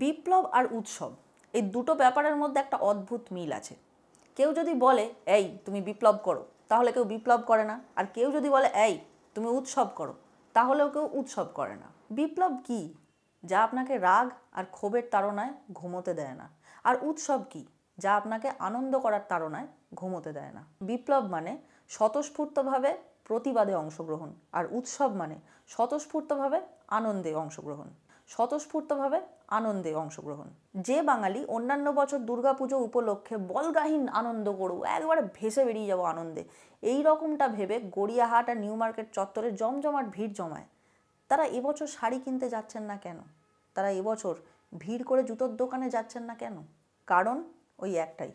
বিপ্লব আর উৎসব এই দুটো ব্যাপারের মধ্যে একটা অদ্ভুত মিল আছে। কেউ যদি বলে এই তুমি বিপ্লব করো, তাহলে কেউ বিপ্লব করে না। আর কেউ যদি বলে এই তুমি উৎসব করো, তাহলেও কেউ উৎসব করে না। বিপ্লব কি? যা আপনাকে রাগ আর ক্ষোভের তাড়নায় ঘুমোতে দেয় না। আর উৎসব কি? যা আপনাকে আনন্দ করার তাড়নায় ঘুমোতে দেয় না। বিপ্লব মানে স্বতঃস্ফূর্তভাবে প্রতিবাদে অংশগ্রহণ, আর উৎসব মানে স্বতঃস্ফূর্তভাবে আনন্দে অংশগ্রহণ। স্বতঃস্ফূর্তভাবে আনন্দে অংশগ্রহণ। যে বাঙালি অন্যান্য বছর দুর্গাপুজো উপলক্ষে বলগাহীন আনন্দ করব, একবারে ভেসে বেরিয়ে যাবো আনন্দে, এই রকমটা ভেবে গড়িয়াহাট আর নিউ মার্কেট চত্বরে জমজমাট ভিড় জমায়, তারা এবছর শাড়ি কিনতে যাচ্ছেন না কেন? তারা এবছর ভিড় করে জুতোর দোকানে যাচ্ছেন না কেন? কারণ ওই একটাই,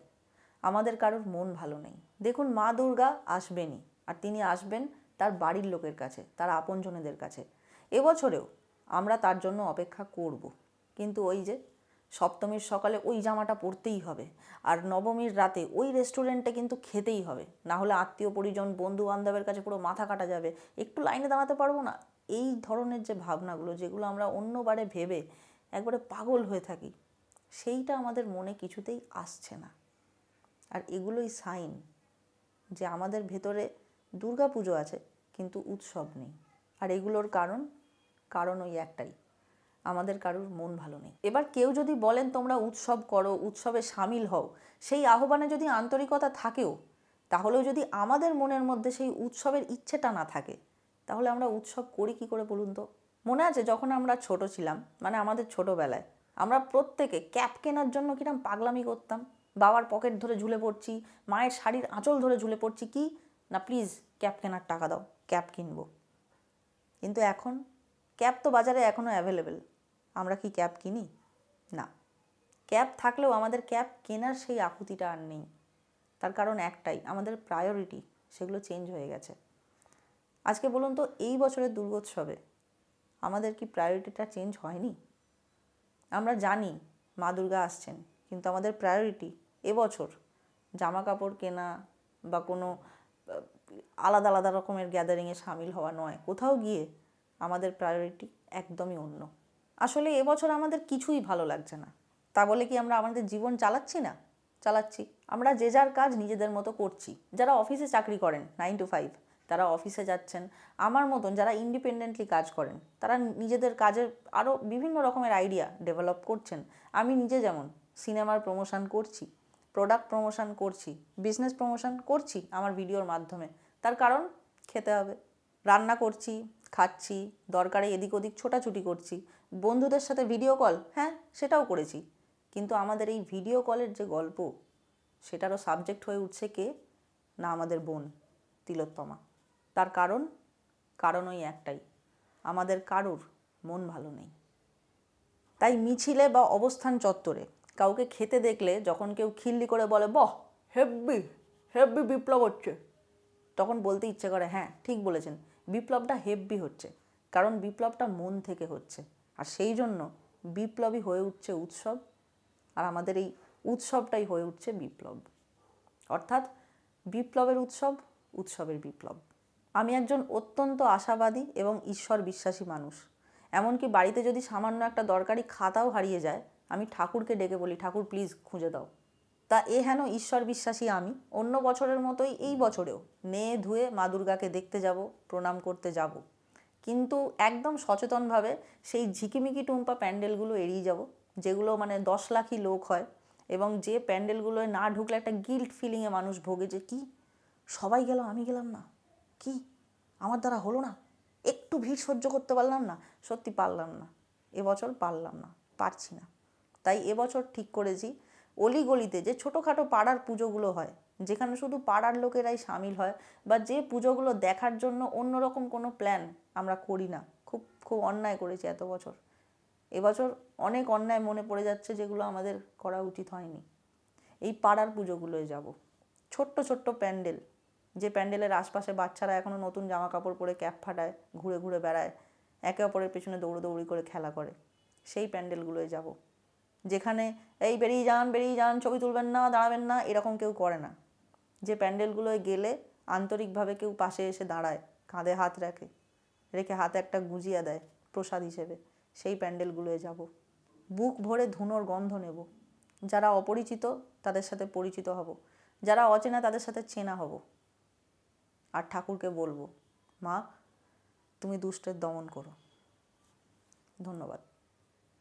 আমাদের কারোর মন ভালো নেই। দেখুন, মা দুর্গা আসবেনই, আর তিনি আসবেন তার বাড়ির লোকের কাছে, তার আপনজনেদের কাছে। এবছরেও আমরা তার জন্য অপেক্ষা করব, কিন্তু ওই যে সপ্তমীর সকালে ওই জামাটা পরতেই হবে, আর নবমীর রাতে ওই রেস্টুরেন্টে কিন্তু খেতেই হবে, না হলে আত্মীয় পরিজন বন্ধু বান্ধবের কাছে পুরো মাথা কাটা যাবে, একটু লাইনে দাঁড়াতে পারবো না। এই ধরনের যে ভাবনাগুলো, যেগুলো আমরা অন্যবারে ভেবে একবারে পাগল হয়ে থাকি, সেইটা আমাদের মনে কিছুতেই আসছে না। আর এগুলোই সাইন যে আমাদের ভেতরে দুর্গাপুজো আছে কিন্তু উৎসব নেই। আর এগুলোর কারণ ওই একটাই, আমাদের কারুর মন ভালো নেই। এবার কেউ যদি বলেন তোমরা উৎসব করো, উৎসবে সামিল হও, সেই আহ্বানে যদি আন্তরিকতা থাকেও, তাহলেও যদি আমাদের মনের মধ্যে সেই উৎসবের ইচ্ছেটা না থাকে, তাহলে আমরা উৎসব করি কি করে বলুন তো? মনে আছে যখন আমরা ছোট ছিলাম, মানে আমাদের ছোটোবেলায়, আমরা প্রত্যেকে ক্যাপ কেনার জন্য কিরম পাগলামি করতাম। বাবার পকেট ধরে ঝুলে পড়ছি, মায়ের শাড়ির আঁচল ধরে ঝুলে পড়ছি, কি না প্লিজ ক্যাপ কেনার টাকা দাও, ক্যাপ কিনবো। কিন্তু এখন ক্যাপ তো বাজারে এখনও অ্যাভেলেবেল, আমরা কি ক্যাপ কিনি? না। ক্যাপ থাকলেও আমাদের ক্যাপ কেনার সেই আকুতিটা আর নেই। তার কারণ একটাই, আমাদের প্রায়োরিটি সেগুলো চেঞ্জ হয়ে গেছে। আজকে বলুন তো, এই বছরের দুর্গোৎসবে আমাদের কি প্রায়োরিটিটা চেঞ্জ হয়নি? আমরা জানি মা দুর্গা আসছেন, কিন্তু আমাদের প্রায়োরিটি এবছর জামা কাপড় কেনা বা কোনো আলাদা আলাদা রকমের গ্যাদারিংয়ে সামিল হওয়া নয়। কোথাও গিয়ে আমাদের প্রায়োরিটি একদমই অন্য। আসলে এবছর আমাদের কিছুই ভালো লাগছে না। তা বলে কি আমরা আমাদের জীবন চালাচ্ছি না? চালাচ্ছি। আমরা যে যার কাজ নিজেদের মতো করছি। যারা অফিসে চাকরি করেন 9 to 5, তারা অফিসে যাচ্ছেন। আমার মতন যারা ইন্ডিপেন্ডেন্টলি কাজ করেন, তারা নিজেদের কাজের আরও বিভিন্ন রকমের আইডিয়া ডেভেলপ করছেন। আমি নিজে যেমন সিনেমার প্রমোশন করছি, প্রোডাক্ট প্রমোশন করছি, বিজনেস প্রমোশন করছি আমার ভিডিওর মাধ্যমে। তার কারণ খেতে হবে। রান্না করছি, খাচ্ছি, দরকারে এদিক ওদিক ছোটাছুটি করছি, বন্ধুদের সাথে ভিডিও কল, হ্যাঁ সেটাও করেছি। কিন্তু আমাদের এই ভিডিও কলের যে গল্প, সেটারও সাবজেক্ট হয়ে উঠছে কে? না আমাদের বোন তিলোত্তমা। তার কারণ ওই একটাই, আমাদের কারুর মন ভালো নেই। তাই মিছিলে বা অবস্থান চত্বরে কাউকে খেতে দেখলে যখন কেউ খিল্লি করে বলে বাহ হেব্বি হেব্বি বিপ্লব হচ্ছে, তখন বলতে ইচ্ছে করে হ্যাঁ ঠিক বলেছেন, বিপ্লবটা হেব্বি হচ্ছে, কারণ বিপ্লবটা মন থেকে হচ্ছে। আর সেই জন্য বিপ্লবই হয়ে উঠছে উৎসব, আর আমাদের এই উৎসবটাই হয়ে উঠছে বিপ্লব। অর্থাৎ বিপ্লবের উৎসব, উৎসবের বিপ্লব। আমি একজন অত্যন্ত আশাবাদী এবং ঈশ্বর বিশ্বাসী মানুষ। এমনকি বাড়িতে যদি সামান্য একটা দরকারি খাতাও হারিয়ে যায়, আমি ঠাকুরকে ডেকে বলি ঠাকুর প্লিজ খুঁজে দাও। তা হেন ঈশ্বর বিশ্বাসী আমি অন্য বছরের মতোই এই বছরেও নেয়ে ধুয়ে মা দুর্গাকে দেখতে যাব, প্রণাম করতে যাব, কিন্তু একদম সচেতনভাবে সেই ঝিকিমিকি টুম্পা প্যান্ডেলগুলো এড়িয়ে যাব, যেগুলো মানে 10 লাখই লোক হয়, এবং যে প্যান্ডেলগুলোয় না ঢুকলে একটা গিল্ট ফিলিংয়ে মানুষ ভোগে, যে কি সবাই গেল আমি গেলাম না, কি আমার দ্বারা হলো না, একটু ভিড় সহ্য করতে পারলাম না। সত্যি পারলাম না, এবছর পারলাম না, পারছি না। তাই এবছর ঠিক করেছি, অলিগলিতে যে ছোটোখাটো পাড়ার পুজোগুলো হয়, যেখানে শুধু পাড়ার লোকেরাই সামিল হয়, বা যে পুজোগুলো দেখার জন্য অন্যরকম কোনো প্ল্যান আমরা করি না, খুব খুব অন্যায় করেছি এত বছর। এবছর অনেক অন্যায় মনে পড়ে যাচ্ছে যেগুলো আমাদের করা উচিত হয়নি। এই পাড়ার পুজোগুলোয় যাব, ছোট্ট ছোট্ট প্যান্ডেল, যে প্যান্ডেলের আশপাশে বাচ্চারা এখনও নতুন জামা কাপড় পরে ক্যাপ ফাটায়, ঘুরে ঘুরে বেড়ায়, একে অপরের পেছনে দৌড়দৌড়ি করে খেলা করে, সেই প্যান্ডেলগুলোয় যাব, যেখানে এই বেরিয়ে যান ছবি তুলবেন না, দাঁড়াবেন না, এরকম কেউ করে না। যে প্যান্ডেলগুলোয় গেলে আন্তরিকভাবে কেউ পাশে এসে দাঁড়ায়, কাঁধে হাত রেখে হাতে একটা গুজিয়া দেয় প্রসাদ হিসেবে, সেই প্যান্ডেলগুলোয় যাব। বুক ভরে ধুনোর গন্ধ নেব। যারা অপরিচিত তাদের সাথে পরিচিত হব, যারা অচেনা তাদের সাথে চেনা হব। আর ঠাকুরকে বলবো, মা তুমি দুষ্টের দমন করো। ধন্যবাদ।